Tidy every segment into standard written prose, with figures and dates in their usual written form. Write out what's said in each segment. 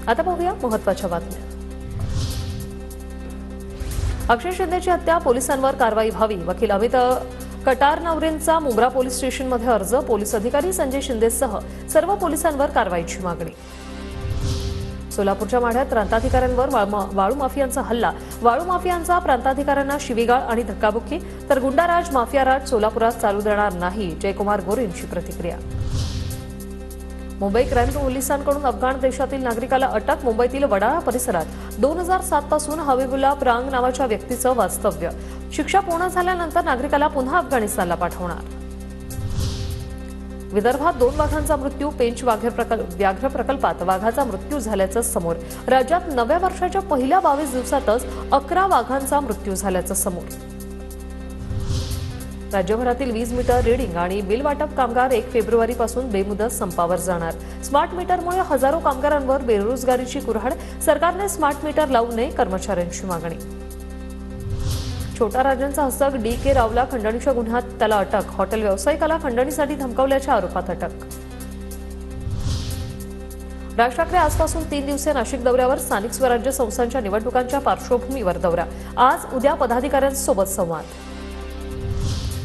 आता पाहूया महत्त्वाच्या बातम्या। अक्षय शिंदेची हत्या, पोलिसांवर कारवाई व्हावी। वकील अमित कटारनवरेंचा मुंब्रा पोलीस स्टेशनमध्ये अर्ज। पोलीस अधिकारी संजय शिंदेसह सर्व पोलिसांवर कारवाईची मागणी। सोलापूरच्या माढ्यात प्रांताधिकाऱ्यांवर वाळू माफियांचा हल्ला। वाळू माफियांचा प्रांताधिकाऱ्यांना शिवीगाळ आणि धक्काबुक्की। तर गुंडाराज माफियाराज सोलापुरात चालू देणार नाही, जयकुमार गोरेंची प्रतिक्रिया। मुंबई क्राईम पोलिसांकडून अफगाण देशातील नागरिकाला अटक। मुंबईतील वडाळा परिसरात 2007 पासून हबीबुल्ला प्रांग नावाच्या व्यक्तीचं वास्तव्य। शिक्षा पूर्ण झाल्यानंतर नागरिकाला पुन्हा अफगाणिस्तानला पाठवणार। विदर्भात 2 वाघांचा मृत्यू। पेंच व्याघ्र प्रकल्पात वाघाचा मृत्यू झाल्याचं समोर। राज्यात नव्या वर्षाच्या पहिल्या 22 दिवसातच 11 वाघांचा मृत्यू झाल्याचं समोर। राज्यभरातील वीज मीटर रीडिंग आणि बिल वाटप कामगार 1 फेब्रुवारीपासून बेमुदत संपावर जाणार। स्मार्ट मीटरमुळे हजारो कामगारांवर बेरोजगारीची कुऱ्हाड। सरकारने स्मार्ट मीटर लावू नये, कर्मचाऱ्यांची मागणी। छोटा राजांचा हस्तक। DK रावला खंडणीच्या गुन्ह्यात त्याला अटक। हॉटेल व्यावसायिकाला खंडणीसाठी धमकावल्याच्या आरोपात अटक। राज ठाकरे आजपासून 3 दिवसीय नाशिक दौऱ्यावर। स्थानिक स्वराज्य संस्थांच्या निवडणुकांच्या पार्श्वभूमीवर दौरा। आज उद्या पदाधिकाऱ्यांसोबत संवाद।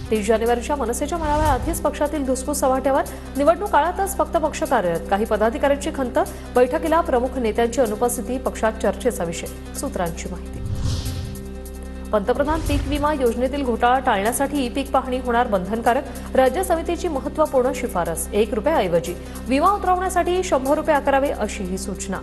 30 जानेवारीच्या मनसेच्या मेळाव्याआधीच पक्षातील धुसफूस सव्हाट्यावर। निवडणूक काळातच फक्त पक्ष कार्यरत। काही पदाधिकाऱ्यांची खंत। बैठकीला प्रमुख नेत्यांची अनुपस्थिती पक्षात चर्चेचा विषय, सूत्रांची माहिती। पंतप्रधान पीक विमा योजनेतील घोटाळा टाळण्यासाठी ई-पीक पाहणी होणार बंधनकारक। राज्य समितीची महत्त्वपूर्ण शिफारस। ₹1 ऐवजी विमा उतरवण्यासाठी ₹100 आकारावे, अशी ही सूचना।